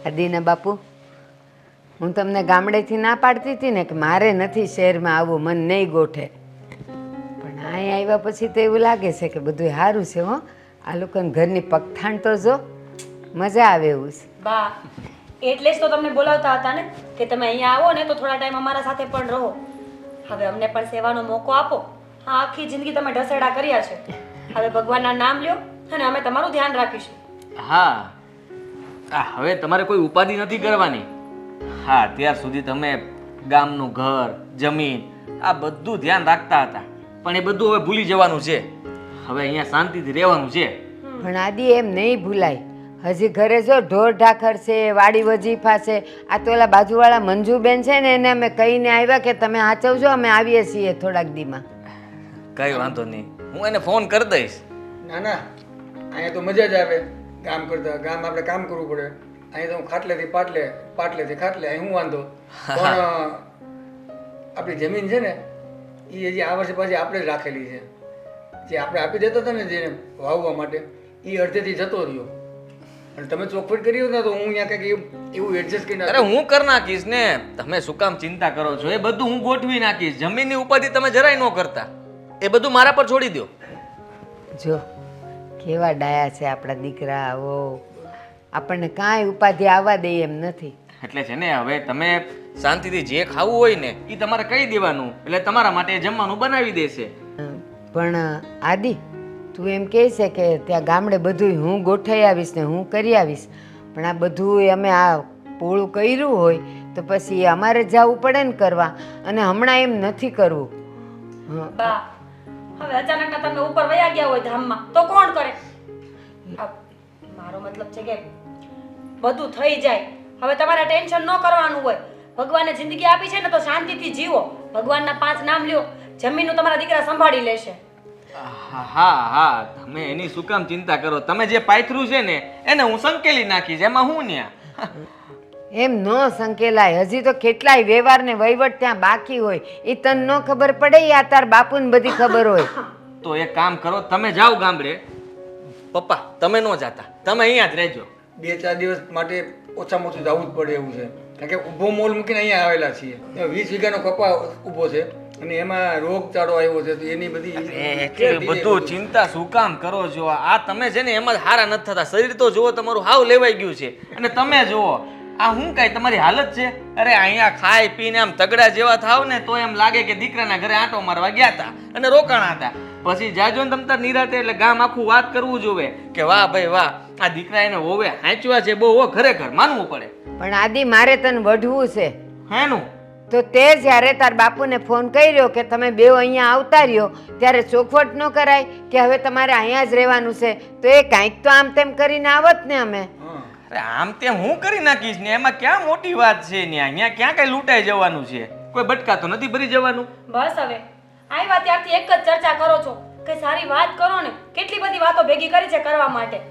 આદિના બાપુ, હું તમને ગામડેથી ના પાડતી હતી ને કે મારે નથી શહેરમાં આવવું, મન નહીં ગોઠે, પણ અહીં આવ્યા પછી તો એવું લાગે છે કે બધું સારું છે. હો, આ લોકોને ઘરની પગથાણ તો જો મજા આવે એવું છે. બા, એટલે જ તો તમને બોલાવતા હતા ને કે તમે અહીંયા આવો ને તો થોડા ટાઈમ અમારા સાથે પણ રહો. હવે અમને પણ સેવાનો મોકો આપો. હા, આખી જિંદગી તમે ઢસેડા કર્યા છે. હવે ભગવાનના નામ લ્યો અને અમે તમારું ધ્યાન રાખીશું. હા, હવે તમારે કોઈ ઉપાધિ નથી કરવાની. હા, અત્યાર સુધી તમે ગામનું ઘર, જમીન આ બધું ધ્યાન રાખતા હતા, પણ એ બધું હવે ભૂલી જવાનું છે. હવે અહીંયા શાંતિથી રહેવાનું છે. પણ આદિ એમ નહીં ભૂલાય. હજી ઘરે જો ઢોર ઢાખર છે, વાડી વજીફા છે. આ તો ઓલા બાજુવાળા મંજુબેન છે ને, એને અમે કહીને આવ્યા કે તમે હાચવજો, અમે આવીએ છીએ થોડાક દીમાં. કઈ વાંધો નહીં, હું એને ફોન કરી દઈશ. ના ના, અહીંયા તો મજા જ આવે કામ કરતા. ગામ આપણે કામ કરવું પડે. અહીં તો હું ખાટલેથી પાટલે, પાટલેથી ખાટલે, અહીં હું વાંધો. પણ આપણી જમીન છે ને એ હજી આ વર્ષે પાછી આપણે જ રાખેલી છે. જે આપણે આપી દેતા હતા ને જેને વાવવા માટે, એ અડધેથી જતો રહ્યો. અને તમે ચોખવટ કરી હોત ને તો હું અહીંયા કંઈક એવું એડજસ્ટ કરી અરે હું કરી નાખીશ ને, તમે શું કામ ચિંતા કરો છો? એ બધું હું ગોઠવી નાખીશ. જમીનની ઉપાધિ તમે જરાય ન કરતા, એ બધું મારા પર છોડી દો. જો કેવા ડાયા છે આપણા દીકરા. આવો આપણને કાંઈ ઉપાધિ આવવા દે એમ નથી. એટલે છે ને, હવે તમે શાંતિથી જે ખાવું હોય ને એ તમારે કહી દેવાનું, એટલે તમારા માટે જમવાનું બનાવી દેશે. પણ આદિ, તું એમ કહે છે કે ત્યાં ગામડે બધું હું ગોઠવી આવીશ ને હું કરી આવીશ, પણ આ બધું અમે આ પોળું કર્યું હોય તો પછી અમારે જવું પડે ને કરવા, અને હમણાં એમ નથી કરવું. બા, હવે અચાનક તમે ઉપર વયા ગયા હોય ધામમાં તો કોણ કરે? મારો મતલબ છે કે બધું થઈ જાય. હવે તમારે ટેન્શન ન કરવાનું હોય. ભગવાને જિંદગી આપી છે ને તો શાંતિથી જીવો. ભગવાનના 5 નામ લ્યો, જમીનનું તમારા દીકરા સંભાળી લેશે. હા હા, તમે એની શું કામ ચિંતા કરો? તમે જે પાથરું છે ને એને હું સંકેલી નાખીશ, એમાં હું ન્યા. એમ ન સંકેલાય. હજી તો કેટલાય વ્યવહાર ને વહીવટ ત્યાં બાકી હોય. એ તને ન ખબર પડે, આ તાર બાપુને બધી ખબર હોય. તો એક કામ કરો, તમે જાઓ ગામડે. પપ્પા તમે ન જાતા, તમે અહીંયા જ રહેજો. 2-4 દિવસ માટે ઓછામાં ઓછું જવું જ પડે એવું છે. કારણ કે ઊભો મોલ મૂકીને અહીંયા આવેલા છીએ. 20 વીઘાનો કપા ઊભો છે અને એમાં રોગચાળો આવ્યો છે, તો એની બધી બધું ચિંતા શું કામ કરો છો? આ તમે છે ને એમાં હારા નથી થતા. શરીર તો જુઓ તમારું હાવ લેવાઈ ગયું છે, અને તમે જુઓ આ હું કાંઈ તમારી હાલત છે. અરે અહીંયા ખાઈ પીને આમ તગડા જેવા થાવ ને તો એમ લાગે કે દીકરાના ઘરે આંટો મારવા ગયા હતા અને રોકાણા હતા. પછી જાજો ને તમતાર નિરાતે એટલે ગામ આખું વાત કરવું જોવે કે વાહ ભાઈ વાહ, આ દીકરા એને હોવે હાંચવા છે બહુ. ખરેખર માનવું પડે. પણ આદિ, મારે તને વઢવું છે. હેનું? તો તે જ્યારે તાર બાપુને ફોન કર્યો કે તમે બે અહીંયા આવતા રહ્યો, ત્યારે ચોખવટ ન કરાય કે હવે તમારે અહીંયા જ રહેવાનું છે? તો એ કાંઈક તો આમ તેમ કરીને આવત ને અમે. અરે આમ તેમ હું કરી નાખીશ ને, એમાં ક્યાં મોટી વાત છે? ને અહીંયા ક્યાં કઈ લૂંટાઈ જવાનું છે? કોઈ બટકા તો નથી ભરી જવાનું. બસ હવે આવ્યા ત્યારથી એક જ ચર્ચા કરો છો કે સારી વાત કરો ને. કેટલી બધી વાતો ભેગી કરી છે કરવા માટે.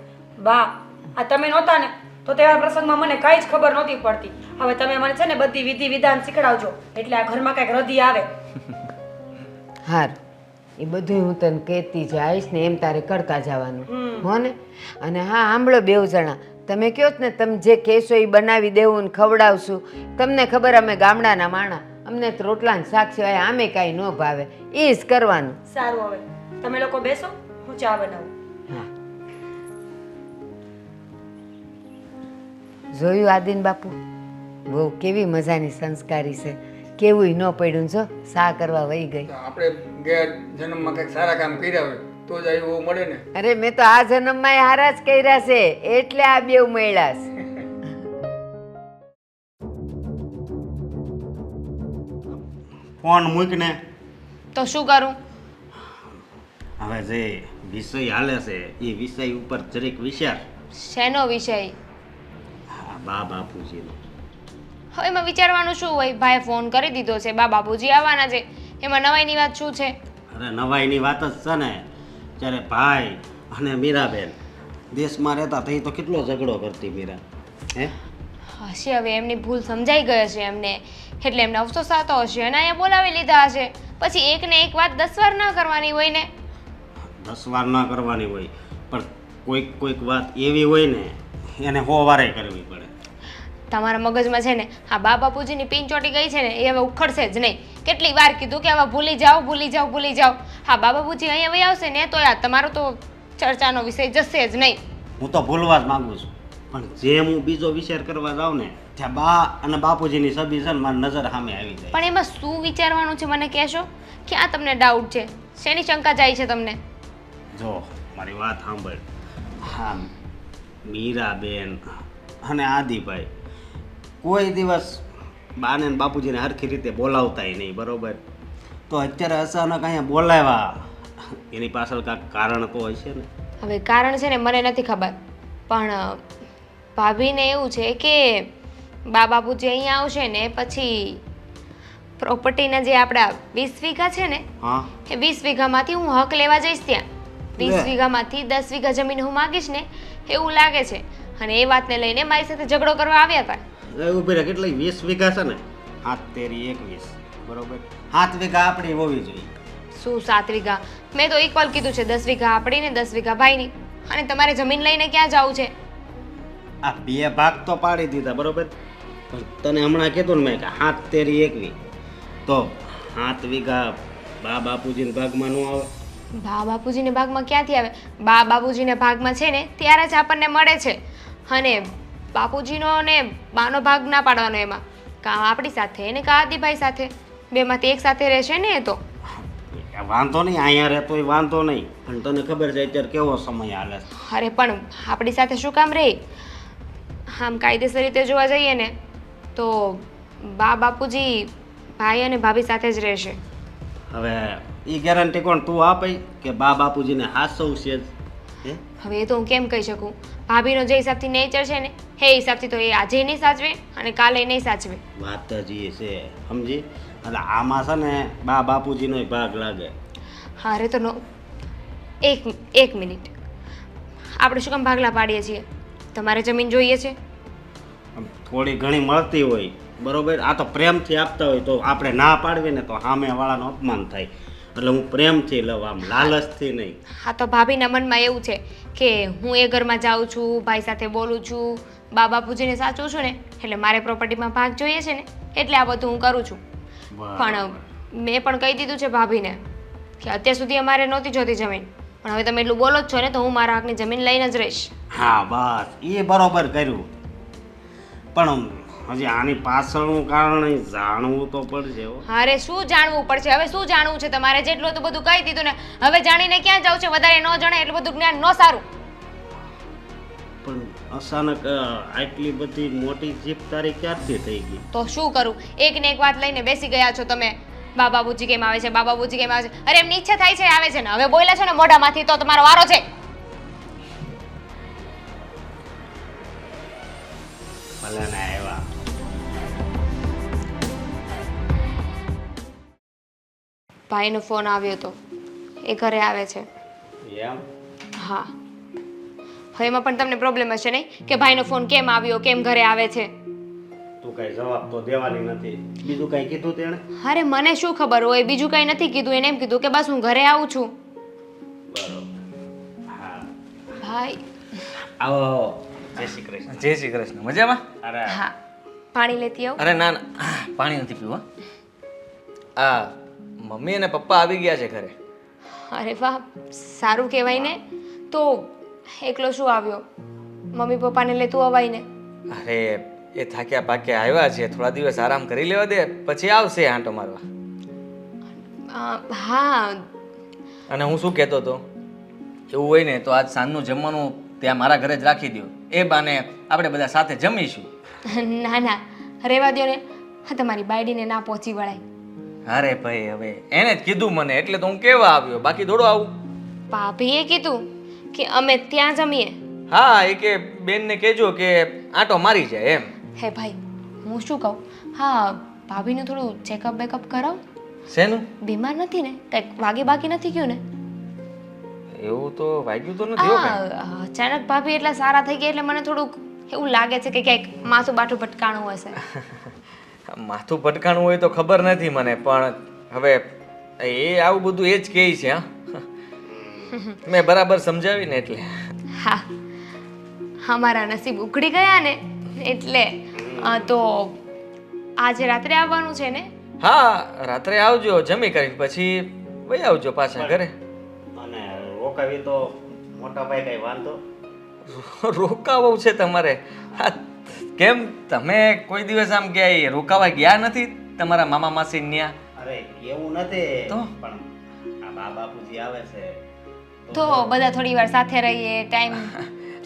બા, આ તમે નહોતા ને તો તેવા પ્રસંગમાં મને કઈ જ ખબર નહોતી પડતી. હવે તમે મને છે ને બધી વિધિ વિધાન શીખડાવજો, એટલે આ ઘરમાં કઈક રધી આવે. હારું, એ બધું હું તને કહેતી જઈશ ને, એમ તારે કરતા જવાનું હો ને. અને હા, સાંભળો બેઉ જણા, તમે કહો ને તમે જે કહેશો એ બનાવી દેવું ને ખવડાવશું. તમને ખબર અમે ગામડાના માણા, અમને તો રોટલા ને શાક સિવાય આમે કાંઈ ન ભાવે. એ જ કરવાનું. સારું, હવે તમે લોકો બેસો, હું ચા બનાવું. હા, જોયું આદિન બાપુ, બહુ કેવી મજાની સંસ્કારી છે. કેવું ન પડ્યું જો, સા કરવા વહી ગઈ. આપણે ગયા જન્મમાં કંઈક સારા કામ કર્યા હોય તો જ એવું મળે ને. અરે મેં તો આ જન્મમાં હારા જ કર્યા છે, એટલે આ બેવ મળ્યા છે. ફોન મૂકને. તો શું કરું? હવે જે વિષય હાલે છે એ વિષય ઉપર જરીક વિચાર. શેનો વિષય? હા, બા બાપુજીનો. હવે એમાં વિચારવાનું શું હોય? ભાઈ ફોન કરી દીધો છે, બા બાપુજી આવવાના છે, એમાં નવાઈની વાત શું છે? અરે નવાઈની વાત જ છે ને. જ્યારે ભાઈ અને મીરાબેન દેશમાં રહેતા તો એ તો કેટલો ઝઘડો કરતી મીરા. હે હશે, હવે એમની ભૂલ સમજાઈ ગઈ હશે એમને, એટલે એમને અફસોસ આવતો હશે અને અહીંયા બોલાવી લીધા હશે. પછી એકને એક વાત 10 વાર ના કરવાની હોય ને. 10 વાર ના કરવાની હોય, પણ કોઈક વાત એવી હોય ને એને 100 વારે કરવી પડે. તમારા મગજમાં છે ને આ બા બાપુજીની પિન ચોટી ગઈ છે ને એ હવે ઉખડશે જ નહીં. કેટલી વાર કીધું કે હવે ભૂલી જાઓ ભૂલી જાઓ ભૂલી જાઓ. હા બા બાપુજી અહીંયા વહી આવશે ને તો યાર તમારો તો ચર્ચાનો વિષય જશે જ નહીં. હું તો ભૂલવા જ માંગુ છું, પણ જેમ હું બીજો વિચાર કરવા જાઉં ને ત્યાં બા અને બાપુજીની છબી છે ને મારી નજર સામે આવી જાય. પણ એમાં શું વિચારવાનું છે મને કહેશો? ક્યાં તમને ડાઉટ છે? શેની શંકા જાય છે તમને? જો મારી વાત સાંભળ. હા, મીરાબેન અને આદિભાઈ કોઈ દિવસ બાને ને બાપુજીને હરખી રીતે બોલાવતાય નહીં, બરોબર? તો અત્યારે અચાનક અહીંયા બોલાવ્યા, એની પાછળ કાંઈક કારણ તો હશે ને. હવે કારણ છે ને મને નથી ખબર, પણ ભાભીને એવું છે કે બા બાપુજી અહીંયા આવશે ને પછી પ્રોપર્ટીના જે આપણા 20 વીઘા છે ને હા, એ 20 વીઘામાંથી હું હક લેવા જઈશ ત્યાં. 20 લે. વીઘામાંથી 10 વીઘા જમીન હું માગીશ ને એવું લાગે છે. અને એ વાતને લઈને મારી સાથે ઝઘડો કરવા આવ્યા હતા. ઉભી રહે, કેટલી 20 વીઘા છે ને? 7 તેરી 21, બરોબર? 7 વીઘા આપણી હોવી જોઈએ. શું 7 વીઘા? મેં તો ઇક્વલ કીધું છે, 10 વીઘા આપણી ને 10 વીઘા ભાઈની. અને તમારે જમીન લઈને ક્યાં જવું છે? આ 2 ભાગ તો પાડી દીધા, બરોબર? પણ તને હમણાં કીધું ને મેં કે 7 તેરી 21, તો 7 વીઘા બા બાપુજીના ભાગમાં ન આવે? બા બાપુજીને ભાગમાં ક્યાંથી આવે? બા બાપુજીને ભાગમાં છે ને ત્યારે જ આપણને મળે છે. અને બાપુજીનો ને બાનો ભાગ ના પાડવાનો એમાં. કાં આપણી સાથે ને કાં આદિભાઈ સાથે, બેમાંથી એક સાથે રહેશે ને એ તો. વાંધો નહીં, અહીંયા રહેતોય વાંધો નહીં, પણ તને ખબર છે અત્યારે કેવો સમય હાલે છે. અરે પણ આપણી સાથે શું કામ રહે? આમ કાયદેસર રીતે જોવા જઈએ ને તો બા બાપુજી ભાઈ અને ભાભી સાથે જ રહેશે. હવે એ ગેરંટી કોણ તું આપે કે બા બાપુજીને હાસવ છે જ? હે? હવે એ તો હું કેમ કહી શકું? ભાભીનો જે હિસાબથી નેચર છે ને એ હિસાબથી તો એ આજે નહીં સાચવે અને કાલે નહીં સાચવે. વાત જ એ છે, સમજી? એટલે આમાં છે ને બા બાપુજીનો ભાગ લાગે. હા અરે તો નો એક મિનિટ, આપણે શું કામ ભાગલા પાડીએ છીએ? તમારે જમીન જોઈએ છે? આમ થોડી ઘણી મળતી હોય, બરોબર? આ તો પ્રેમથી આપતા હોય તો આપણે ના પાડવી ને તો સામેવાળાનું અપમાન થાય, એટલે હું પ્રેમથી લઉં, આમ લાલચથી નહીં. હા તો ભાભીના મનમાં એવું છે કે હું એ ઘરમાં જાઉં છું, ભાઈ સાથે બોલું છું, બા બાપુજીને સાચું છું ને એટલે મારે પ્રોપર્ટીમાં ભાગ જોઈએ છે ને એટલે આ બધું હું કરું છું. પણ મેં પણ કહી દીધું છે ભાભીને કે અત્યાર સુધી અમારે નહોતી જોતી જમીન, પણ હવે તમે એટલું બોલો જ છો ને તો હું મારા હકની જમીન લઈને જ રહીશ. હા બસ એ બરોબર કર્યું, પણ હજી આની પાછળનું કારણ જાણવું તો પડશે હો. અરે શું જાણવું પડશે? હવે શું જાણવું છે તમારે? જેટલું હતું બધું કહી દીધું ને હવે જાણીને ક્યાં જાવ છે? વધારે ન જણાય એટલું બધું જ્ઞાન ન સારું. પણ અચાનક આટલી બધી મોટી જીપ તારી ક્યારથી થઈ ગઈ? તો શું કરું? એક ને એક વાત લઈને બેસી ગયા છો તમે. બા બાપુજી કેમ આવે છે, બા બાપુજી કેમ આવે છે? અરે એમની ઈચ્છા થાય છે આવે છે ને હવે બોલ્યા છો ને મોઢામાંથી તો તમારો વારો છે. ભલે ને આવ્યા. ભાઈનો ફોન આવ્યો હતો, એ ઘરે આવે છે. એમ? હા, હવે એમાં પણ તમને પ્રોબ્લેમ હશે નહીં કે ભાઈનો ફોન કેમ આવ્યો, કેમ ઘરે આવે છે? તું કઈ જવાબ તો દેવાની નથી. બીજું કઈ કીધું તેણે? અરે મને શું ખબર હોય, બીજું કઈ નથી કીધું. એને એમ કીધું કે બસ હું ઘરે આવું છું. બરોબર. હા. ભાઈ આવો. જય શ્રી કૃષ્ણ. જય શ્રી કૃષ્ણ. મજામાં? અરે હા, પાણી લેતી આવું. અરે ના ના, પાણી નથી પીવું. આ મમ્મી અને પપ્પા આવી ગયા છે ઘરે. અરે વાહ, સારું કહેવાય ને. તો એકલો શું આવ્યો? મમ્મી પપ્પાને લેતું અવાય ને. અરે એ થાક્યા પાક્યા આવ્યા છે, થોડા દિવસ આરામ કરી લેવા દે પછી આવશે આંટો મારવા. હા, અને હું શું કહેતો હતો, એવું હોય ને તો આજ સાંજનું જમવાનું ત્યાં મારા ઘરે જ રાખી દો, એ બાને આપણે બધા સાથે જમીશું. ના ના રહેવા દો ને. હા, તમારી બાયડીને ના પહોંચી વળાય. અરે ભાઈ હવે એને જ કીધું મને એટલે તો હું કેવા આવ્યો, બાકી દોડો આવું. ભાભીએ કીધું કે અમે ત્યાં જમીએ. હા, એ કે બેનને કહેજો કે આંટો મારી જાય એમ. હે ભાઈ, હું શું કહું? હા, ભાભીનું થોડું ચેકઅપ બેકઅપ કરાવ. શેનું? બીમાર નથી ને? કંઈક વાગી બાકી નથી ગયું ને? એવું તો વાગ્યું તો નથી હો કાંઈ. અચાનક ભાભી એટલા સારા થઈ ગયા એટલે મને થોડુંક એવું લાગે છે કે ક્યાંક માથું બાઠું ભટકાણું હશે. માથું ભટકાણું હોય તો ખબર નથી મને, પણ હવે એ આવું બધું એ જ કહે છે. હા, મેં બરાબર સમજાવીને એટલે. હા, અમારા નસીબ ઉઘડી ગયા ને એટલે તો આજે રાત્રે આવવાનું છે ને? હા રાત્રે આવજો, જમી કરીને પછી વહી આવજો પાછા ઘરે. અને રોકાવી તો મોટા ભાઈ કઈ વાંધો? રોકાવું છે તમારે? હા, કેમ તમે કોઈ દિવસ આમ ક્યાંય રોકાવા ગયા નથી તમારા મામા માસી ન્યા? અરે એવું નથી, તો? પણ આ બા બાપુજી આવે છે તો બધા થોડી વાર સાથે રહીએ, ટાઈમ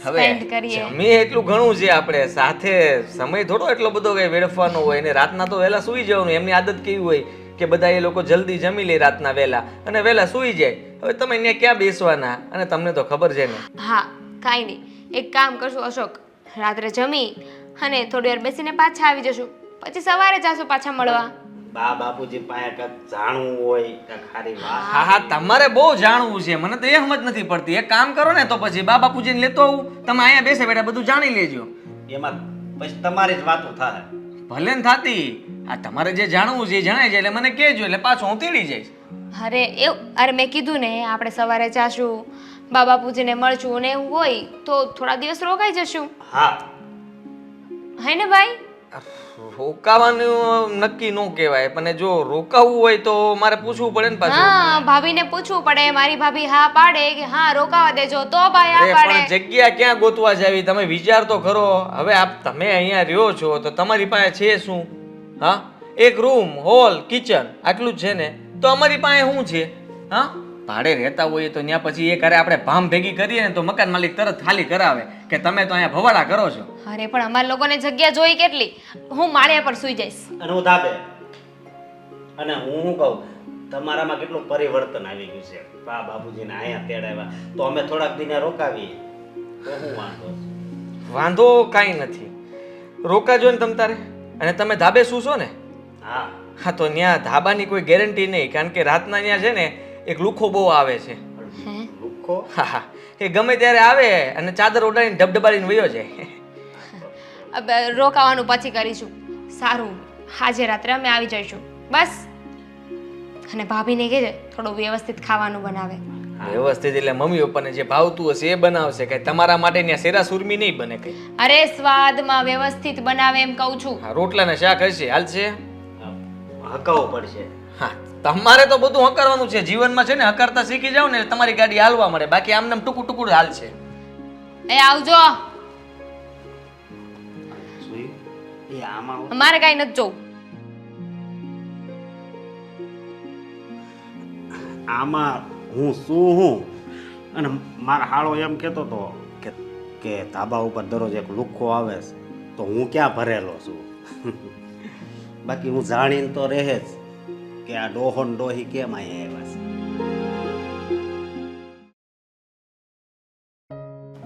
સ્પેન્ડ કરીએ. જમીએ એટલું ઘણું છે, આપણે સાથે સમય થોડો એટલો બધો કઈ વેડફવાનો હોય. ને રાતના તો વહેલા સૂઈ જવાનું. એમની આદત કેવી હોય કે બધા એ લોકો જલ્દી જમી લે રાતના વહેલા અને વહેલા સૂઈ જાય. હવે તમે અહીંયા ક્યાં બેસવાના? અને તમને તો ખબર છે ને. હા, કાંઈ નહીં, એક કામ કરશું અશોક, રાત્રે જમી અને થોડી વાર બેસીને પાછા આવી જશું, પછી સવારે જાશું પાછા મળવા. બા બાપુજી પાસે કાંઈક જાણવું હોય, કાંઈક ખારી વાત. હા હા, તમારે બહુ જાણવું છે, મને તો એ સમજ નથી પડતી. એક કામ કરો ને તો પછી બા બાપુજીને લેતો આવું, તમે અહીંયા બેસે બેઠા બધું જાણી લેજો. એમાં પછી તમારી જ વાતો થાય. ભલે ને થાતી, આ તમારે જે જાણવું છે એ જણાય જાય એટલે મને કહેજો, એટલે પાછો હું તેડી જઈશ. અરે મેં કીધું ને આપણે સવારે જાશું, બા બાપુજીને મળશું ને એવું હોય તો થોડા દિવસ રોકાઈ જશું. હા હે ને ભાઈ? રોકાવાનું નક્કી ન કહેવાય, પણ જો રોકાવું હોય તો મારે પૂછવું પડે ને પાછું. હા, ભાભીને પૂછવું પડે. મારી ભાભી હા પાડે કે હા રોકાવા દેજો તો ભાઈ હા અરે પાડે. પણ જગ્યા ક્યાં ગોતવા જાવી? તમે વિચાર તો કરો. હવે તમે અહીંયા રહ્યો છો તો તમારી પાસે છે શું? હા, એક રૂમ, હોલ, કિચન, આટલું જ છે ને. તો અમારી પાસે શું છે? હા, ભાડે રહેતા હોઈએ તો ત્યાં પછી એ કરે આપણે ભામ ભેગી કરીએ ને તો મકાન માલિક તરત ખાલી કરાવે કે તમે તો અહીંયા ભવાડા કરો છો. અરે પણ અમારા લોકોને જગ્યા જોઈ કેટલી? હું માળિયા પર સૂઈ જઈશ. અને હું ધાબે. અને હું શું કહું, તમારામાં કેટલું પરિવર્તન આવી ગયું છે. બા બાપુજીને અહીંયા તેડાવ્યા તો અમે થોડાક દિને રોકાવીએ તો શું વાંધો છે? વાંધો કાંઈ નથી, રોકાજો ને તમ તારે. અને તમે ધાબે સૂશો ને? હા હા, તો ત્યાં ધાબાની કોઈ ગેરંટી નહીં, કારણ કે રાતના ત્યાં છે ને એક લુખો બહુ આવે છે. હે? લુખ્ખો? હા હા, એ ગમે ત્યારે આવે અને ચાદર ઓઢાડીને ધબધબાડીને વયો જાય. રોકાવાનું પછી કરીશું. સારું, આજે રાત્રે અમે આવી જઈશું બસ. અને ભાભીને કહેજે થોડું વ્યવસ્થિત ખાવાનું બનાવે. વ્યવસ્થિત એટલે મમ્મી પપ્પાને જે ભાવતું હશે એ બનાવશે, કઈ તમારા માટે ત્યાં શેરા સુરમી નહીં બને કઈ. અરે સ્વાદમાં વ્યવસ્થિત બનાવે એમ કહું છું. હા, રોટલા ને શાક હશે હાલશે. હકાવવું પડશે. હા, તમારે તો બધું હકારવાનું છે જીવનમાં, છે ને. હકારતા શીખી જાવ ને તમારી ગાડી હાલવા મળે, બાકી આમને આમ ટુકુર ટુકુર હાલશે. એ આવજો. જોયું? એ આમાં મારે કાંઈ નથી જોવું. આમાં હું શું અને મારા હાળો એમ કહેતો હતો કે ધાબા ઉપર દરરોજ એક લુખ્ખો આવે છે તો હું ક્યાં ભરેલો છું. બાકી હું જાણીને તો રહે જ કે આ ડોહો ને ડોહી કેમ અહીંયા આવ્યા છે.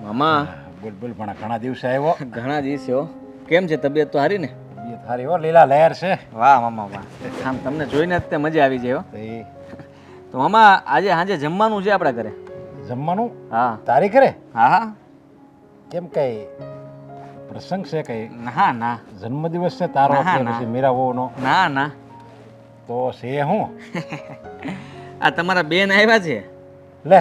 મામા બોલ બોલ પણ ઘણા દિવસે આવ્યો. ઘણા દિવસે હો. કેમ છે તબિયત તો સારી ને? તબિયત સારી હો, લીલા લહેર છે. વાહ મામા વાહ, આમ તમને જોઈને જ તે મજા આવી જાય હો. તો એ તો મામા આજે સાંજે જમવાનું છે આપણા ઘરે. જમવાનું હા તારી ઘરે? હા હા. કેમ કઈ પ્રસંગ છે કઈ? ના ના જન્મદિવસ છે તારો ના, કે ના. પછી મીરા વહુનો? ના ના, તો છે હું આ તમારા બેન આવ્યા છે. લે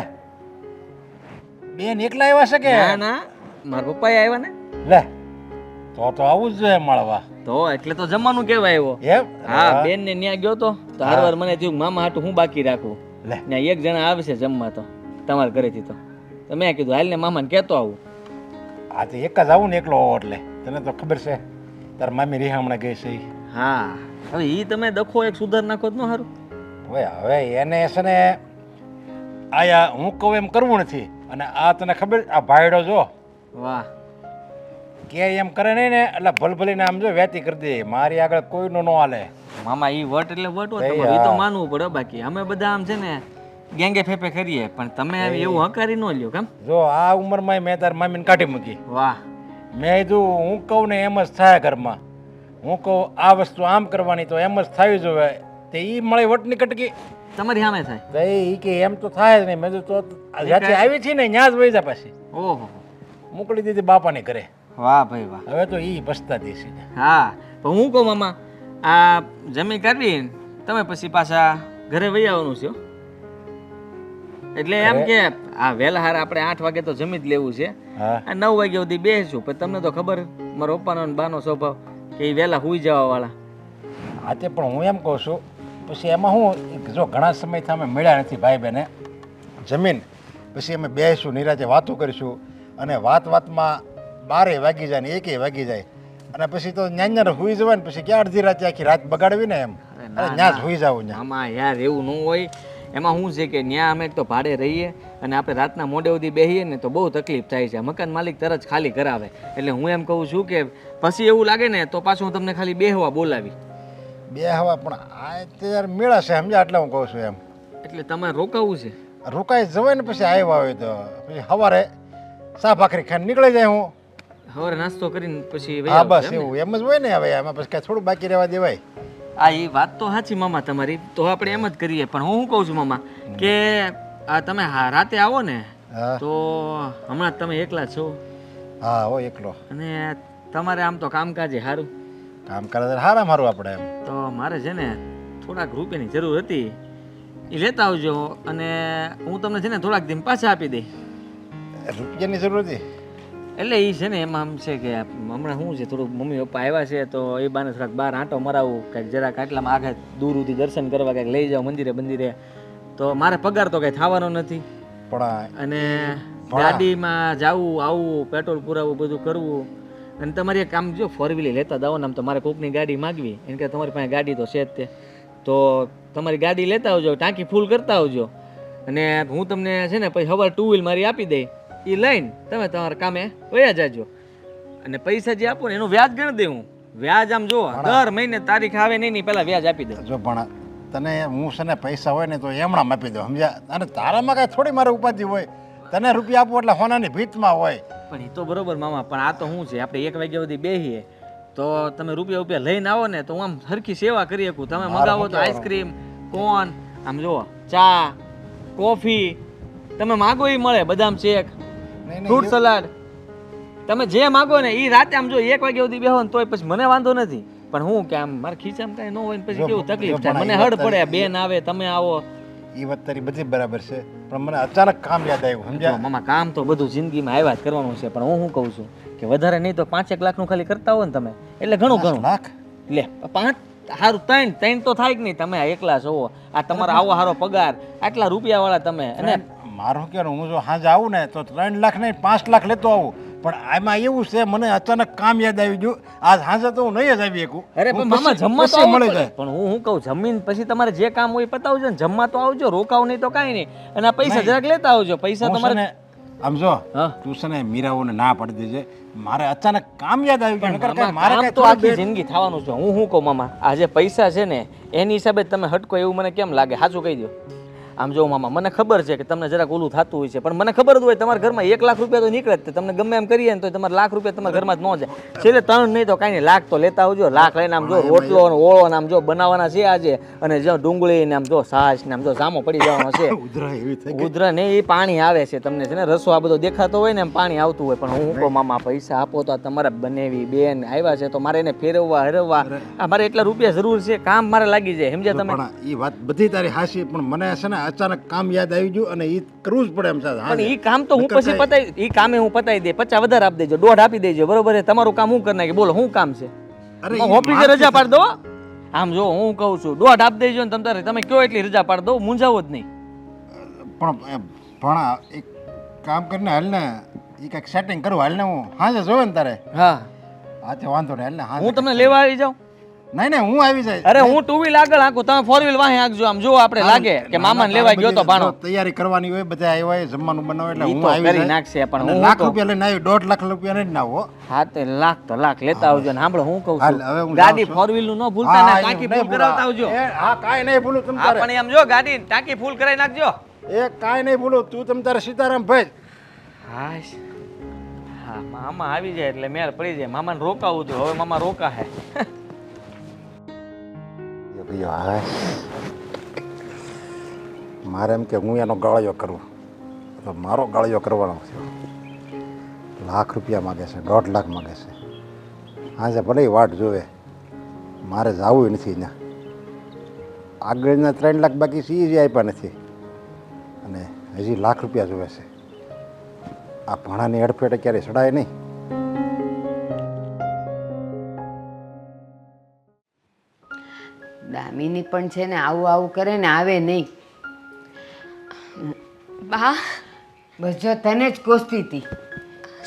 બેન એકલા આવ્યા છે કે? ના ના, મારા પપ્પા આવ્યા ને. લે તો આવું જ જોઈએ મળવા. તો એટલે તો જમવાનું કેવા આવ્યો. એમ? હા, બેન ને ન્યા ગયો તો હારવાર મને થયું મામા હાટું હું બાકી રાખું. લે ને એક જણા આવશે જમવા તો તમારા ઘરેથી. તો મેં કીધું હાલ ને મામાને કહેતો આવું. આ તો એક જ આવું ને એકલો હોવો એટલે તને તો ખબર છે તાર મામી રિહામણે ગઈ છે ઈ. હા, હવે ઈ તમે દખો એક સુધાર નાખો તો ન સારું? હવે એને છે ને આયા હું કહું એમ કરવું નથી. અને આ તને ખબર આ ભાઈડો જો વાહ, કે એમ કરે નહીં ને એટલે ભલભલીને આમ જો વેતી કરી દે. મારી આગળ કોઈનો ન હાલે. મામા ઈ વટ એટલે વટ હોત એ તમારું, ઈ તો હા. માનવું પડે. બાકી અમે બધા આમ છે ને ગેંગે ફેફે કરીએ, પણ તમે આવી એવું હકારી ન લ્યો કેમ? જો આ ઉંમરમાં મેં તાર મામીને કાઢી મૂકી. વાહ, મેં કીધું હું કહું ને એમ જ થાય ઘરમાં. હું કહું આ વસ્તુ આમ કરવાની તો એમ જ થવી જોઈએ. તે ઈ મળે વટની કટકી તમારી સામે થાય. તો ઈ કે એમ તો થાય જ નહીં. મેં કીધું તો જ્યાંથી આવી છે ને ત્યાં જ વહી જા પાછી. ઓહો, મોકલી દીધી બાપાને ઘરે. વાહ ભાઈ વાહ. હવે તો ઈ પસ્તાતી છે. હા, પણ હું કહું મામા, આ જમી કરવી તમે પછી પાછા ઘરે વહી આવવાનું છે હો. એટલે એમ કે આ વહેલા હાર આપણે 8 વાગે તો જમી જ લેવું છે. હા આ 9 વાગ્યા સુધી બેસશું. પણ તમને તો ખબર મારા પપ્પાનો ને બાનો સ્વભાવ કે એ વહેલા સૂઈ જવાવાળા? હા તે પણ હું એમ કહું છું પછી એમાં હું જો ઘણા સમયથી અમે મળ્યા નથી ભાઈ બહેને જમીન પછી અમે બેસીશું નિરાતે વાતો કરીશું અને વાતમાં 12 વાગી જાય ને 1 વાગી જાય અને પછી તો ન્યા સુઈ જવાય ને પછી ક્યાં અડધી રાતે આખી રાત બગાડવી ને એમ ત્યાં સુઈ જાવ ત્યાં. આમાં યાર એવું ન હોય. એમાં શું છે કે ત્યાં અમે તો ભાડે રહીએ અને આપણે રાતના મોડે સુધી બેસીએ ને તો બહુ તકલીફ થાય છે. મકાન માલિક તરત ખાલી કરાવે. એટલે હું એમ કહું છું કે પછી એવું લાગે ને તો પાછું હું તમને ખાલી બેહવા બોલાવી. બે હવા પણ આ તે યાર મેળા છે સમજ્યા એટલે હું કહું છું એમ. એટલે તમારે રોકાવું છે? રોકાઈ જવાય ને પછી આવ્યા હોય તો પછી સવારે ચા ભાખરી ખાઈને નીકળી જાય હું. સવારે નાસ્તો કરીને પછી હા બસ એવું એમ જ હોય ને હવે એમાં પછી કાંઈ થોડું બાકી રહેવા દેવાય. હા એ વાત તો સાચી મામા તમારી. તો આપણે એમ જ કરીએ. પણ હું શું કહું છું મામા કે આ તમે રાતે આવો ને હા તો હમણાં તમે એકલા છો હા હો એકલો અને તમારે આમ તો કામકાજે સારું કામ કરે હારા મારું આપણે એમ. તો મારે છે ને થોડાક રૂપિયાની જરૂર હતી એ લેતા આવજો અને હું તમને છે ને થોડાક દિન પાછા આપી દઈ. રૂપિયાની જરૂર હતી એટલે એ છે ને એમાં આમ છે કે હમણાં શું છે થોડુંક મમ્મી પપ્પા આવ્યા છે તો એ બાને થોડાક બહાર આંટો મરાવું કંઈક જરાક આટલામાં આગળ દૂર સુધી દર્શન કરવા કંઈક લઈ જાઓ મંદિરે તો મારે પગાર તો કંઈ થવાનો નથી પણ અને ગાડીમાં જાવું આવવું પેટ્રોલ પુરાવવું બધું કરવું અને તમારી એક કામ જો 4 વ્હીલર લેતા દાવો ને આમ તો મારે કોકની ગાડી માગવી એમ કે તમારી પાસે ગાડી તો છે જ તે તો તમારી ગાડી લેતા આવજો ટાંકી ફૂલ કરતા આવજો અને હું તમને છે ને પછી સવારે 2 વ્હીલ મારી આપી દઈ એ લઈને તમે તમારા કામે વયા જાજો અને પૈસા જે આપો ને એનું વ્યાજ ગણી દે હું વ્યાજ આમ જો દર મહિને તારીખ આવે નહીં પહેલા વ્યાજ આપી દે. જો પણ તને હું છે ને પૈસા હોય ને તો એમણામ આપી દઉં સમજ્યા અને તારામાં કાંઈ થોડી મારે ઉપાધિ હોય તને રૂપિયા આપવું એટલે હોનાની ભીતમાં હોય. પણ એ તો બરોબર મામા પણ આ તો શું છે આપણે 1 વાગ્યા સુધી બેસીએ તો તમે રૂપિયા લઈને આવો ને તો હું આમ સરખી સેવા કરી શકું. તમે મગાવો તો આઈસ્ક્રીમ કોન આમ જુઓ ચા કોફી તમે માગો એ મળે બદામ શેક ફ્રૂટ સલાડ તમે જે માગો ને એ રાતે આમ જો 1 વાગ્યા સુધી બેહો ને તોય પછી મને વાંધો નથી. પણ હું કે આમ મારા ખીચામાં કાંઈ ન હોય ને પછી કેવું તકલીફ થાય મને હડ પડે બેન આવે તમે આવો. એ વાત તારી બધી બરાબર છે પણ મને અચાનક કામ યાદ આવ્યું જો સમજ્યા. મામા કામ તો બધું જિંદગીમાં આવ્યા જ કરવાનું છે પણ હું શું કહું છું કે વધારે નહીં તો 5-1 લાખનું ખાલી કરતા હો ને તમે એટલે ઘણું 5 લાખ લે 5 સારું 3 તો થાય કે નહીં તમે એકલા છો આ તમારો આવો સારો પગાર આટલા રૂપિયા વાળા તમે અને મારું કહેવાનું હું જો સાંજે આવું ને તો 3 લાખ નહીં 5 લાખ લેતો આવું પણ આમાં એવું છે મને અચાનક કામ યાદ આવી ગયું આજ સાંજે તો હું નહીં જ આવી શકું. અરે પણ મામા જમવા તો મળી જાય પણ હું કહું જમીન પછી તમારે જે કામ હોય પતાવજો ને જમવા તો આવજો રોકાવ નહીં તો કાંઈ નહીં અને આ પૈસા જરાક લેતા આવજો પૈસા તમારે આમ જો હા તું છે ને મીરાઓને ના પાડી દેજે મારે અચાનક કામ યાદ આવી ગયું નકર કાંઈ મારે કામ કાંઈ તો થોડું આખી જિંદગી થવાનું છે. હું શું કહું મામા આ જે પૈસા છે ને એની હિસાબે તમે હટકો એવું મને કેમ લાગે સાચું કહી દો. આમ જો મામા મને ખબર છે કે તમને જરાક ઓલું થતું હોય છે પણ મને ખબર જ હોય તમારા ઘરમાં 1 લાખ રૂપિયા તો નીકળે જ તમને ગમે એમ કરીએ ને તો તમારે લાખ રૂપિયા તમારા ઘરમાં જ ન જાય છેલ્લે 3 નહીં તો કાંઈ નહીં લાખ તો લેતા આવજો. લાખ લઈને આમ જો રોટલો ને ઓળો ને આમ જો બનાવવાના છે આજે અને જો ડુંગળી ને આમ જો છાશ ને આમ જો જામો પડી જવાનો છે ઉધરા એવી થઈ ગઈ. ઉધરા ને એ પાણી આવે છે તમને છે ને રસો આ બધો દેખાતો હોય ને એમ પાણી આવતું હોય પણ હું કહું મામા પૈસા આપો તો આ તમારા બનેવી બેન આવ્યા છે તો મારે એને ફેરવવા હરવવા આ મારે એટલા રૂપિયા જરૂર છે કામ મારે લાગી જાય સમજ્યા તમે. પણ એ વાત બધી તારી હાસી પણ મને છે ને અચાનક કામ યાદ આવી ગયું અને એ કરવું જ પડે એમ સાથે પણ ઈ કામ તો હું પછી પતાવી ઈ કામે હું પતાવી દે 50 વધારે આપી દેજો 1.5 આપી દેજો બરોબર છે તમારું કામ હું કરી નાખી બોલો શું કામ છે ઓફિસે રજા પાડી દો. આમ જો હું કહું છું 1.5 આપી દેજો ને તમે કયો એટલી રજા પાડી દો મૂંઝાવો જ નહીં. પણ એક કામ કરીને હાલ ને એ કંઈક સેટિંગ કરું હાલ ને હું હાજે જોવે ને તારે હા હા તે વાંધો નહીં હાલ ને હાજે હું તમને લેવા આવી જાઉં. નહીં નહીં હું આવી જાય અરે હું 2 વ્હીલ આગળ હાંકું તમે 4 વ્હીલ વાહે હાંકજો આમ જો આપણે લાગે કે મામાને લેવા ગયો તો ભાણો તૈયારી કરવાની હોય બધા આવ્યા હોય જમવાનું બનાવે એટલે ઈ હું તો આવી કરી જાય નાખશે પણ અને હું લાખ તો રૂપિયા લઈને આવ્યો 1.5 લાખ રૂપિયા નહીં ના હો હા તે લાખ તો લાખ લેતા આવજો ને સાંભળો હું કહું હાલ, છું હવે હું ગાડી જાઉં છું. 4 વ્હીલ નું ન ભૂલતા ને ટાંકી ફૂલ કરાવતા આવજો. હા કાંઈ નહીં ભૂલું તમ હા તારે પણ એમ જો ગાડી ટાંકી ફૂલ કરાવી નાખજો. કાંઈ નહીં ભૂલું તું તમ તારે સીતારામ ભાઈ હાશ હા મામા આવી જાય એટલે મેળ પડી જાય મામાને રોકાવું તો હવે મામા રોકા હે મારે એમ કે હું એનો ગાળિયો કરું તો મારો ગાળિયો કરવાનો થયો લાખ રૂપિયા માગે છે 1.5 લાખ માગે છે આજે ભલે વાટ જોવે મારે જવું નથી ત્યાં આગળના 3 લાખ બાકી છે એ જ આપ્યા નથી અને હજી લાખ રૂપિયા જોવે છે આ ભણાની અડફેટે ક્યારેય ચડાય નહીં દામિની પણ છે ને આવું આવું કરે ને આવે નહીં. બા બસ જો તને જ કોસતી હતી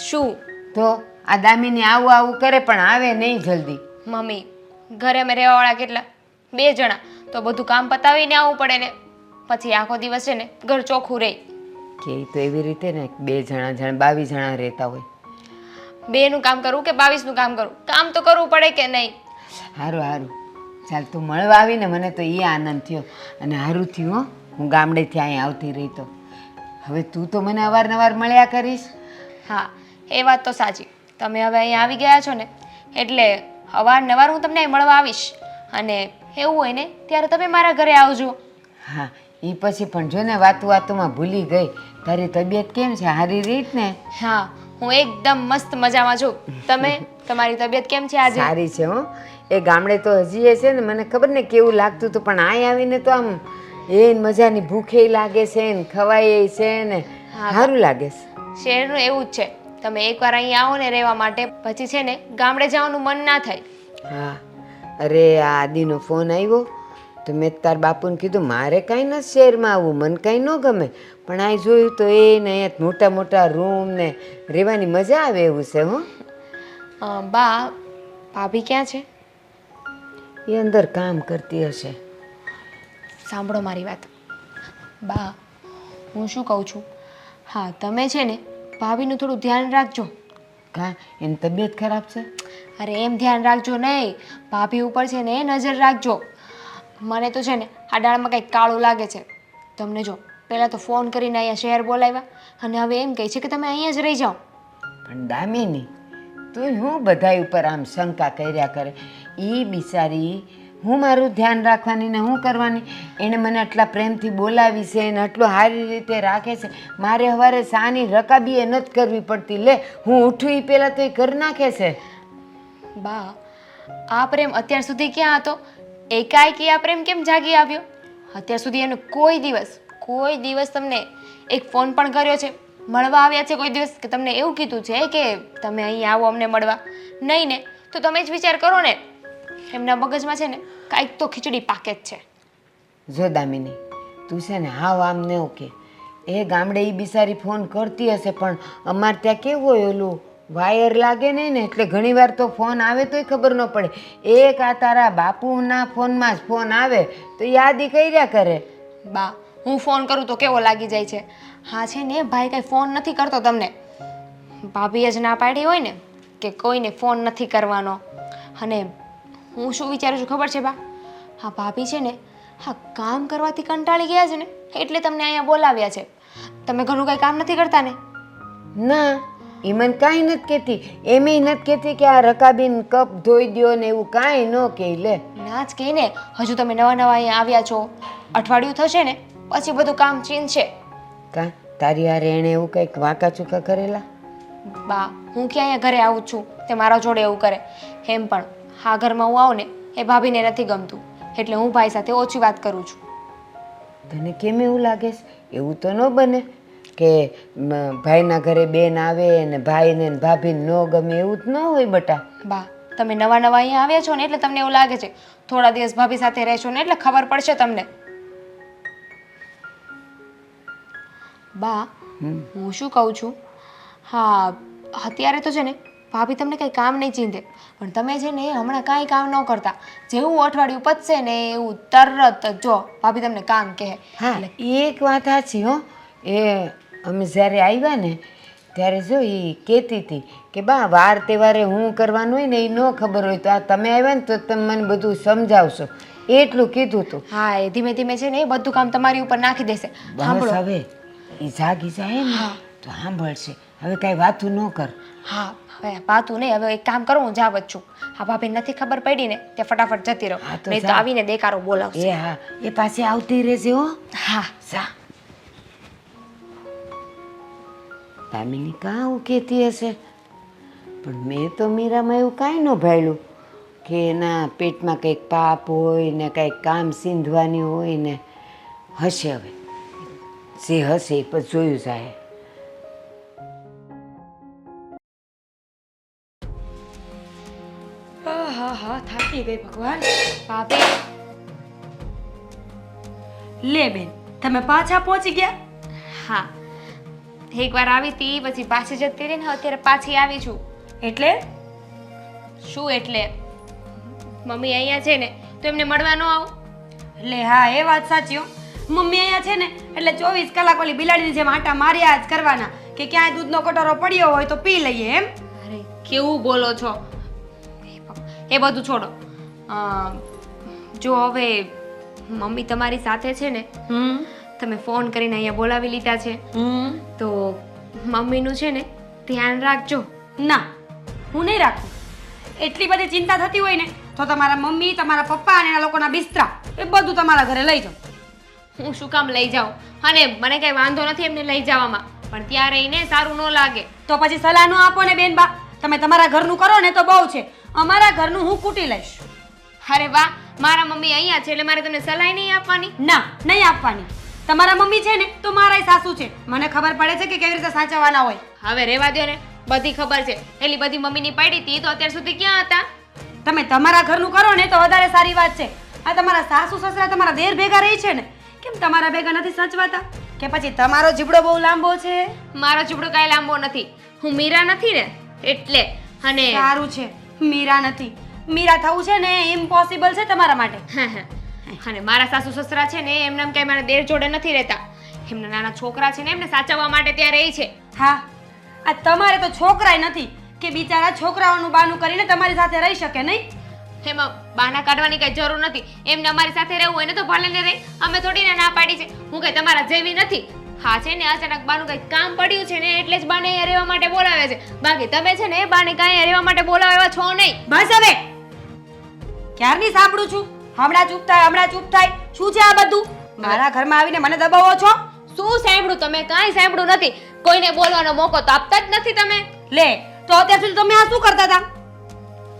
શું તો આ દામિની આવું આવું કરે પણ આવે નહીં જલ્દી. મમ્મી ઘરે અમે રહેવાવાળા કેટલા 2 જણા, તો બધું કામ પતાવીને આવવું પડે ને, પછી આખો દિવસ છે ને ઘર ચોખ્ખું રહે. કે ઈ તો એવી રીતે ને 2 જણા 22 જણા રહેતા હોય. 2નું કામ કરવું કે 22નું કામ કરવું, કામ તો કરવું પડે કે નહીં? સારું સારું ચાલ તું મળવા આવીને મને તો એ આનંદ થયો અને સારું થયું હો હું ગામડેથી અહીં આવતી રહી તો. હવે તું તો મને અવારનવાર મળ્યા કરીશ. હા એ વાત તો સાચી, તમે હવે અહીંયા આવી ગયા છો ને એટલે અવારનવાર હું તમને અહીં મળવા આવીશ, અને એવું હોય ને ત્યારે તમે મારા ઘરે આવજો. હા એ પછી પણ જો ને વાતું વાતુમાં ભૂલી ગઈ, તારી તબિયત કેમ છે? સારી રીત ને? હા હું એકદમ મસ્ત મજામાં છું. તમે તમારી તબિયત કેમ છે આજે? સારી છે હો. એ ગામડે તો હજી એ છે ને મને ખબર ને કેવું લાગતું હતું, પણ અહીં આવીને તો આમ એ મજાની ભૂખે લાગે છે ને ખવાય છે ને સારું લાગે છે. શહેરનું એવું જ છે, તમે એકવાર અહીં આવો ને રહેવા માટે પછી છે ને ગામડે જવાનું મન ના થાય. હા અરે આ આદિનો ફોન આવ્યો તો મેં તાર બાપુને કીધું મારે કાંઈ નથી શહેરમાં આવવું, મને કાંઈ ન ગમે, પણ અહીં જોયું તો એ ને અહીંયા મોટા મોટા રૂમ ને રહેવાની મજા આવે એવું છે હો. બા ભાભી ક્યાં છે? એ અંદર કામ કરતી હશે. સાંભળો મારી વાત બા, હું શું કહું છું, હા તમે છે ને ભાભીનું થોડું ધ્યાન રાખજો. કા એની તબિયત ખરાબ છે? અરે એમ ધ્યાન રાખજો નહીં, ભાભી ઉપર છે ને નજર રાખજો. મને તો છે ને આ ડાળમાં કંઈક કાળું લાગે છે. તમને જો પહેલાં તો ફોન કરીને અહીંયા શહેર બોલાવ્યા અને હવે એમ કહે છે કે તમે અહીંયા જ રહી જાઓ. પણ દામિની તું હું બધાય ઉપર આમ શંકા કર્યા કરે. એ બિચારી હું મારું ધ્યાન રાખવાની ને હું કરવાની, એણે મને આટલા પ્રેમથી બોલાવી છે ને આટલું સારી રીતે રાખે છે, મારે સવારે સાની રકાબી એ નથી કરવી પડતી. લે હું ઉઠું એ પહેલાં તો એ કરી નાખે છે. બા આ પ્રેમ અત્યાર સુધી ક્યાં હતો? એકાએકી આ પ્રેમ કેમ જાગી આવ્યો? અત્યાર સુધી એનો કોઈ દિવસ તમને એક ફોન પણ કર્યો છે? મળવા આવ્યા છે કોઈ દિવસ કે તમને એવું કીધું છે કે તમે અહીં આવો અમને મળવા? નહીં ને, તો તમે જ વિચાર કરો ને, એમના મગજમાં છે ને કાંઈક તો ખીચડી પાકે જ છે. જો દામિની તું છે ને હાવ આમ ને ઓકે, એ ગામડે એ બિચારી ફોન કરતી હશે પણ અમારે ત્યાં કેવું હોય ઓલું વાયર લાગે નહીં ને એટલે ઘણીવાર તો ફોન આવે તોય ખબર ન પડે. એક આ તારા બાપુના ફોનમાં જ ફોન આવે તો યાદી કર્યા કરે. બા હું ફોન કરું તો કેવો લાગી જાય છે? હા છે ને ભાઈ કાંઈ ફોન નથી કરતો તમને, ભાભીએ જ ના પાડી હોય ને કે કોઈને ફોન નથી કરવાનો. અને હું શું વિચારું છું ખબર છે બા? હા ભાભી છે ને હા કામ કરવાથી કંટાળી ગયા છે ને એટલે તમને અહીંયા બોલાવ્યા છે. તમે ઘરનું કાંઈ કામ નથી કરતા ને? ના એ મને કાંઈ નથી કહેતી, એમેય નથી કહેતી કે આ રકાબીન કપ ધોઈ દ્યો ને એવું કાંઈ ન કહે. લે ના જ કહે ને, હજુ તમે નવા અહીંયા આવ્યા છો, અઠવાડિયું થશે ને પછી બધું કામ ચીન છે. કા તારી યાર એણે એવું કંઈક વાંકા ચૂકા કરેલા? બા હું ક્યાં અહીંયા ઘરે આવું છું તે મારા જોડે એવું કરે? એમ પણ હા ઘરમાં હું આવું ને એ ભાભીને નથી ગમતું એટલે હું ભાઈ સાથે ઓછી વાત કરું છું. તને કેમ એવું લાગે છે? એવું તો ન બને કે ભાઈના ઘરે બેન આવે ને ભાઈને ને ભાભીને ન ગમે, એવું જ ન હોય બટા. બા તમે નવા અહીંયા આવ્યા છો ને એટલે તમને એવું લાગે છે, થોડા દિવસ ભાભી સાથે રહેશો ને એટલે ખબર પડશે તમને. બા હું શું કહું છું, હા અત્યારે તો છે ને ભાભી તમને કંઈ કામ નહીં ચીંધે, પણ તમે છે ને હમણાં કાંઈ કામ ન કરતા, જેવું અઠવાડિયું પતશે ને એવું તરત જ જો ભાભી તમને કામ કહે. હા એક વાત સાચી હો, એ અમે જ્યારે આવ્યા ને ત્યારે જો એ કહેતી હતી કે બા વાર તહેવારે હું કરવાનું હોય ને એ ન ખબર હોય તો આ તમે આવ્યા ને તો તમે મને બધું સમજાવશો એટલું કીધું હતું. હા એ ધીમે ધીમે છે ને એ બધું કામ તમારી ઉપર નાખી દેશે. બસ હવે એ જાગી જાય ને તો સાંભળશે. હવે કાંઈ વાતું ન કર. હા હવે વાતું નહીં, હવે એક કામ કરું હું જાવ જ છું. હા ભાભી નથી ખબર પડી ને તે ફટાફટ જતી રહો, નહીં તો આવીને દેકારો બોલાવશે. એ હા એ પાછી આવતી રહેશે હો. હા જા દામિની કાં આવું કહેતી હશે, પણ મેં તો મીરામાં એવું કાંઈ ન ભાળ્યું કે એના પેટમાં કંઈક પાપ હોય ને કંઈક કામ સીંધવાની હોય ને. હશે હવે જે હશે એ પછી જોયું જાય. હા થાકી ગઈ ભગવાન. ભાભી લે બેન, તમે પાછા પહોંચી ગયા? હા, એકવાર આવી હતી પછી પાછી જતી રહી ને અત્યારે પાછી આવી છું. એટલે શું એટલે? મમ્મી અહીંયા છે ને તો એમને મળવા ન આવું? એટલે હા, એ વાત સાચી હો. મમ્મી અહીંયા છે ને એટલે 24 કલાક ઓલી બિલાડીની જેમ આટા માર્યા જ કરવાના કે ક્યાંય દૂધનો કટોરો પડ્યો હોય તો પી લઈએ એમ. અરે કેવું બોલો છો? એ બધું છોડો. જો હવે મમ્મી તમારી સાથે છે ને, તમે ફોન કરીને અહીંયા બોલાવી લીધા છે તો મમ્મીનું છે ને ધ્યાન રાખજો. ના, હું નહીં રાખું. એટલી બધી ચિંતા થતી હોય ને તો તમારા મમ્મી, તમારા પપ્પા અને એના લોકોના બિસ્તરા એ બધું તમારા ઘરે લઈ જાઓ. હું શું કામ લઈ જાઉં? અને મને કઈ વાંધો નથી એમને લઈ જવામાં, પણ ત્યાં રહીને સારું ન લાગે. તો પછી સલાહ ન આપો ને બેન બા. તમે તમારા ઘરનું કરો ને તો બહુ છે, અમારા ઘરનું હું કૂટી લઈશ. અરે વાહ, મારા મમ્મી અહીંયા છે એટલે મારે તમને સલાહ નહીં આપવાની? ના, નહીં આપવાની. તમારા મમ્મી છે ને તો મારાય સાસુ છે, મને ખબર પડે છે કે કેવી રીતે સાચવવાના હોય. હવે રહેવા દો ને, બધી ખબર છે. એટલી બધી મમ્મીની પડી હતી તો અત્યાર સુધી ક્યાં હતા? તમે તમારા ઘરનું કરો ને તો વધારે સારી વાત છે. આ તમારા સાસુ સસરા તમારા દેર ભેગા રહી છે ને, કેમ તમારા ભેગા નથી સચવાતા? કે પછી તમારો જીબડો બહુ લાંબો છે? મારો ચૂપડો કાંઈ લાંબો નથી, હું મીરા નથી ને એટલે. અને સારું છે, મીરા નથી. મીરા થવું છે ને ઇમ્પોસિબલ છે તમારા માટે. અને મારા સાસુ સસરા છે ને એમને કઈ મારા દેર જોડે નથી રહેતા. એમના નાના છોકરા છે ને એમને સાચવવા માટે ત્યાં રહે છે. હા, આ તમારે તો છોકરાય નથી કે બિચારા છોકરાઓનું બાનું કરીને તમારી સાથે રહી શકે નહીં. એમાં બાના કાઢવાની કઈ જરૂર નથી. એમને અમારી સાથે રહેવું હોય ને તો ભલે ને રહે, અમે થોડી ના પાડી છે. હું કઈ તમારા જેવી નથી. હા છે ને, અચાનક બાનું કઈ કામ પડ્યું છે ને એટલે જ બાને અહીંયા રહેવા માટે બોલાવે છે. બાકી તમે છે ને બાને કાંઈ રહેવા માટે બોલાવ્યા છો નહીં. બસ હવે, ક્યારની સાંભળું છું. હમણાં ચૂપ થાય. શું છે આ બધું? મારા ઘરમાં આવીને મને દબાવો છો? શું સાંભળ્યું? તમે કાંઈ સાંભળ્યું નથી. કોઈને બોલવાનો મોકો તો આપતા જ નથી તમે. લે, તો અત્યાર સુધી તમે આ શું કરતા હતા?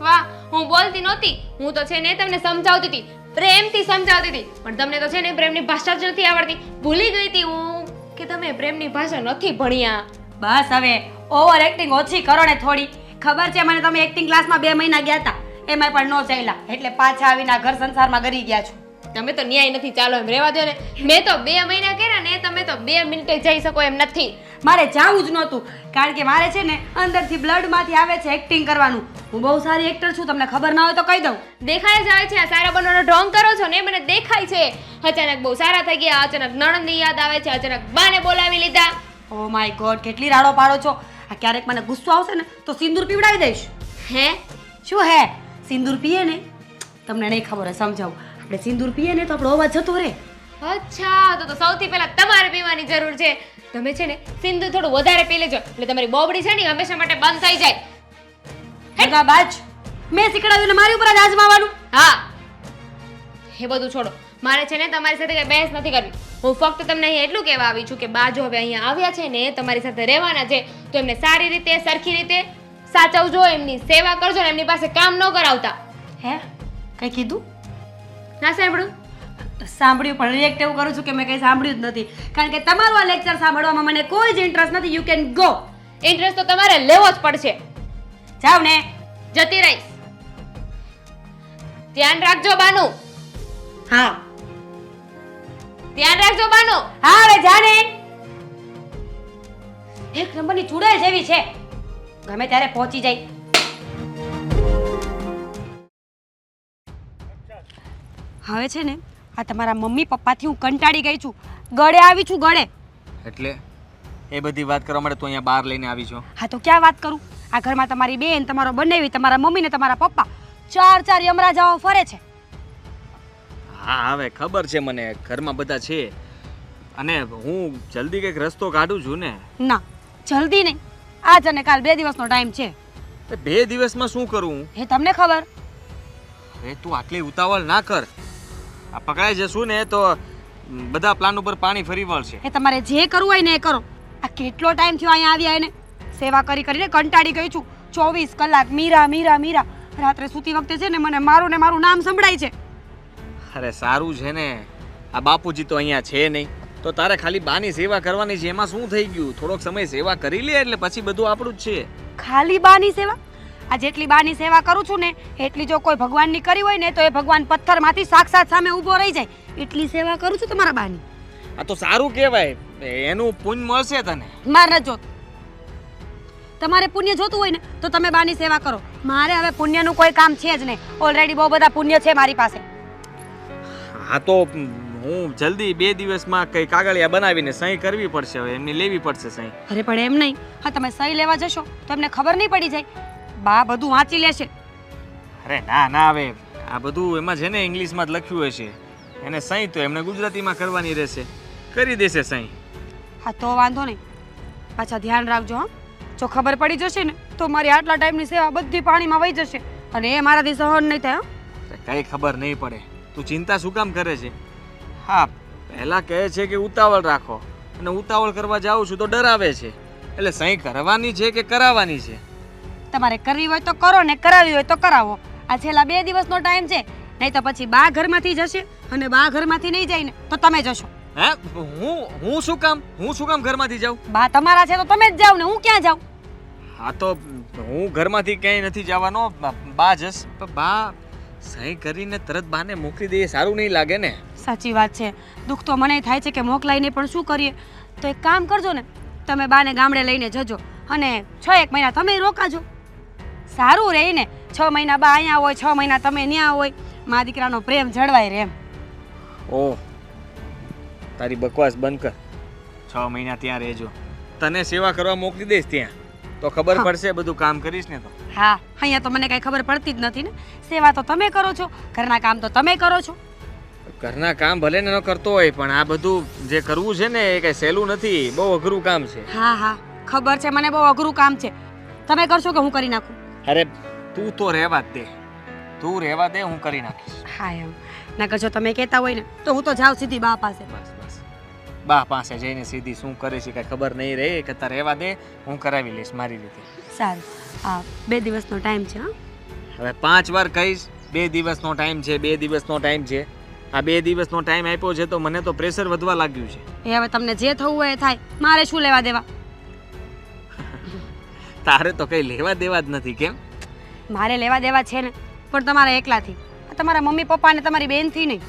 વાહ, હું બોલતી નહોતી. હું તો છે ને તમને સમજાવતી હતી, પ્રેમથી સમજાવતી હતી. પણ તમને તો છે ને પ્રેમની ભાષા જ નથી આવડતી. ભૂલી ગઈ હતી હું કે તમે પ્રેમની ભાષા નથી ભણ્યા. બસ હવે ઓવર એક્ટિંગ ઓછી કરો ને થોડી. ખબર છે મને, તમે એક્ટિંગ ક્લાસમાં 2 મહિના ગયા હતા, એમાં પણ નો ચાલ્યા એટલે પાછા આવીને ઘર સંસારમાં ગરી ગયા છો. તમે તો ન્યાય નથી, ચાલો એમ રહેવા દો ને. મેં તો 2 મહિના કર્યા ને, તમે તો 2 મિનિટે જઈ શકો એમ નથી. મારે જાવું જ નહોતું, કારણ કે મારે છે ને અંદરથી બ્લડમાંથી આવે છે એક્ટિંગ કરવાનું. હું બહુ સારી એક્ટર છું, તમને ખબર ના હોય તો કહી દઉં. દેખાય જ આવે છે, આ સારા બનવાનો ઢોંગ કરો છો ને મને દેખાય છે. અચાનક બહુ સારા થઈ ગયા, અચાનક નણંદની યાદ આવે છે, અચાનક બાને બોલાવી લીધા. ઓ માય ગોડ, કેટલી રાડો પાડો છો. આ ક્યારેક મને ગુસ્સો આવશે ને તો સિંદૂર પીવડાવી દઈશ. હે? શું હે? સિંદૂર પીએ ને, તમને નહીં ખબર હોય, સમજાવું. આપણે સિંદૂર પીએ ને તો આપણો અવાજ જતો રહે. અચ્છા, તો સૌથી પહેલા તમારે પીવાની જરૂર છે. તમે છે ને સિંદૂર થોડું વધારે પી લેજો એટલે તમારી બોબડી છે ને હંમેશા માટે બંધ થઈ જાય. હેગા બાજ, મેં શીખડાવ્યું ને મારી ઉપર જ આજમાવાનું? હા, એ બધું છોડો. મારે છે ને તમારી સાથે કઈ બહેસ નથી કરવી. હું ફક્ત તમને અહીંયા એટલું કહેવા આવી છું કે બા જો હવે અહીંયા આવ્યા છે ને તમારી સાથે રહેવાના છે તો એમને સારી રીતે સરખી રીતે સાચવજો, એમની સેવા કરજો ને એમની પાસે કામ ન કરાવતા. હે? કઈ કીધું? ના સાંભળું? સાંભળ્યું, પણ રિએક્ટ એવું કરું છું કે મેં કંઈ સાંભળ્યું જ નથી, કારણ કે તમારું આ લેક્ચર સાંભળવામાં મને કોઈ જ ઇન્ટરેસ્ટ નથી. You can go. ઇન્ટરેસ્ટ તો તમારે લેવો જ પડશે. જાવ ને. જતી રહીશ. ધ્યાન રાખજો બાનું. હા ધ્યાન રાખજો બાનું. હા, હવે જાને. એક નંબરની ચૂડેલ જેવી છે, ગમે ત્યારે પહોંચી જાય. હવે છે ને આ તમારા મમ્મી પપ્પાથી હું કંટાળી ગઈ છું. ગળે આવી છું, ગળે. એટલે એ બધી વાત કરવા માટે તું અહીંયા બહાર લઈને આવી છો? હા તો ક્યાં વાત કરું? આ ઘરમાં તમારી બેન, તમારો બંનેવી, તમારા મમ્મી ને તમારા પપ્પા 4 યમરાજાઓ ફરે છે. હા, હવે ખબર છે મને, ઘરમાં બધા છે અને હું જલ્દી કંઈક રસ્તો કાઢું છું ને. ના, જલ્દી નહીં. આજ અને કાલ 2 દિવસનો ટાઈમ છે. 2 દિવસમાં શું કરું? એ તમને ખબર. અરે તું આટલી ઉતાવળ ના કર. આ પકડાઈ જશું ને તો બધા પ્લાન ઉપર પાણી ફરી વળશે. એ તમારે જે કરવું હોય ને એ કરો. આ કેટલો ટાઈમ થયો અહીંયા આવ્યા એને સેવા કરી કરીને કંટાળી ગઈ છું. 24 કલાક મીરા મીરા મીરા. રાત્રે સૂતી વખતે છે ને મને મારું નામ સંભળાય છે. અરે સારું છે ને, આ બાપુજી તો અહીંયા છે નહીં તો તારે ખાલી બાની સેવા કરવાની છે. એમાં શું થઈ ગયું? થોડોક સમય સેવા કરી લે એટલે પછી બધું આપણું જ છે. ખાલી બાની સેવા? આ જેટલી બાની સેવા કરું છું ને એટલી જો કોઈ ભગવાનની કરી હોય ને તો એ ભગવાન પથ્થરમાંથી સાક્ષાત સામે ઊભો રહી જાય એટલી સેવા કરું છું તમારા બાની. આ તો સારું કહેવાય, એનું પુણ્ય મળશે તને. મારે ન જોત. તમારે પુણ્ય જોતું હોય ને તો તમે બાની સેવા કરો. મારે હવે પુણ્યનું કોઈ કામ છે જ નહીં. ઓલરેડી બહુ બધા પુણ્ય છે મારી પાસે. હા તો હું જલ્દી 2 દિવસમાં કઈ કાગળિયા બનાવીને સહી કરવી પડશે, હવે એમની લેવી પડશે સહી. અરે પણ એમ નહીં. હા તમે સહી લેવા જશો તો એમને ખબર નહીં પડી જાય. બા બધું વાંચી લેશે. અરે ના ના, હવે આ બધું એમાં છે ને ઇંગ્લિશમાં જ લખ્યું હશે, એને સહી તો એમને ગુજરાતીમાં કરવાની રહેશે, કરી દેશે સહી. હા તો વાંધો નહીં. પાછા ધ્યાન રાખજો. હા જો ખબર પડી જશે ને તો મારી આટલા ટાઈમની સેવા બધી પાણીમાં વહી જશે અને એ મારાથી સહન નહીં થાય. કઈ ખબર નહીં પડે, તું ચિંતા શું કામ કરે છે? હા, પહેલા કહે છે કે ઉતાવળ રાખો, અને ઉતાવળ કરવા જાઉં છું તો ડરાવે છે. એટલે સહી કરવાની છે કે કરાવવાની છે? તમારે કરવી હોય તો કરો ને કરાવી હોય તો કરાવો. આ છેલ્લા 2 દિવસનો ટાઈમ છે, નહીં તો પછી બા ઘરમાંથી જશે અને બા ઘરમાંથી નહીં જાય ને તો તમે જશો. હે, હું શું કામ ઘરમાંથી જાઉં? બા તમારા છે તો તમે જ જાઓ ને હું ક્યાં જાઉં? હા તો હું ઘરમાંથી ક્યાંય નથી જવાનો, બા જશ. બા સહી કરીને તરત બાને મોકલી દઈએ, સારું નહીં લાગે ને? સાચી વાત છે. દુઃખ તો મને થાય છે કે મોકલાઈને પણ શું કરીએ. તો એક કામ કરજો ને, તમે બાને ગામડે લઈને જજો અને 6-1 મહિના તમે રોકાજો. સારું રહે ને, 6 મહિના બા અહીંયા હોય, 6 મહિના તમે ત્યાં હોય, મા દીકરાનો પ્રેમ જળવાય રહે એમ. ઓહ, તારી બકવાસ બંધ કર. 6 મહિના ત્યાં રહેજો, તને સેવા કરવા મોકલી દઈશ ત્યાં, તો ખબર પડશે, બધું કામ કરીશ ને તો. હા, અહીંયા તો મને કઈ ખબર પડતી જ નથી ને. સેવા તો તમે કરો છો, ઘરના કામ તો તમે કરો છો. ઘરના કામ ભલે ને ન કરતો હોય, પણ આ બધું જે કરવું છે ને એ કઈ સહેલું નથી, બહુ અઘરું કામ છે. હા હા ખબર છે મને, બહુ અઘરું કામ છે. તમે કરશો કે હું કરી નાખું? અરે તું તો રહેવા જ દે, તું રહેવા દે, હું કરી નાખીશ. હા એમ ના કરશો તમે કહેતા હોય ને તો હું તો જાઉં સીધી બા પાસે. બસ બસ, બા પાસે જઈને સીધી શું કરે છે કઈ ખબર નહીં રહે, કરતા રહેવા દે, હું કરાવી લઈશ મારી રીતે. સારું. હા 2 દિવસનો ટાઈમ છે. હા હવે 5 વાર કહીશ 2 દિવસનો ટાઈમ છે, 2 દિવસનો ટાઈમ છે. આ 2 દિવસનો ટાઈમ આપ્યો છે તો મને તો પ્રેશર વધવા લાગ્યું છે. એ હવે તમને જે થવું હોય એ થાય, મારે શું લેવા દેવા? તારે તો કઈ લેવા દેવા જ નથી. કેમ? મારે લેવા દેવા છે ને, પણ તમારા એકલાથી, તમારા મમ્મી પપ્પા ને તમારી બેનથી નહીં.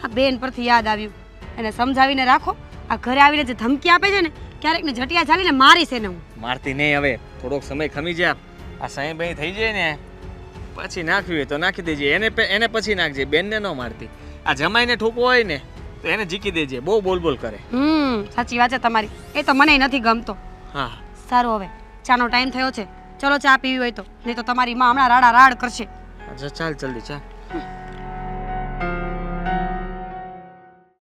આ બેન પરથી યાદ આવ્યું, એને સમજાવીને રાખો. આ ઘરે આવીને જે ધમકી આપે છે ને, ક્યારેક ને જટિયા ચાલીને મારી છે ને હું. મારતી નહીં, હવે થોડોક સમય ખમી જા. આ સહી બહી થઈ જાય ને પછી નાખવી હોય તો નાખી દેજે, એને પછી નાખજે, બેનને ન મારતી. આ જમાઈને ઠોકો હોય ને તો એને જીકી દેજે, બહુ બોલ બોલ કરે. સાચી વાત છે તમારી, એ તો મને નથી ગમતો. હા સારું, હવે ચાનો ટાઈમ થયો છે, ચલો ચા પીવી હોય તો, નહીં તો તમારી માં હમણાં રાડા રાડ કરશે. ચાલ જલ્દી ચાલ.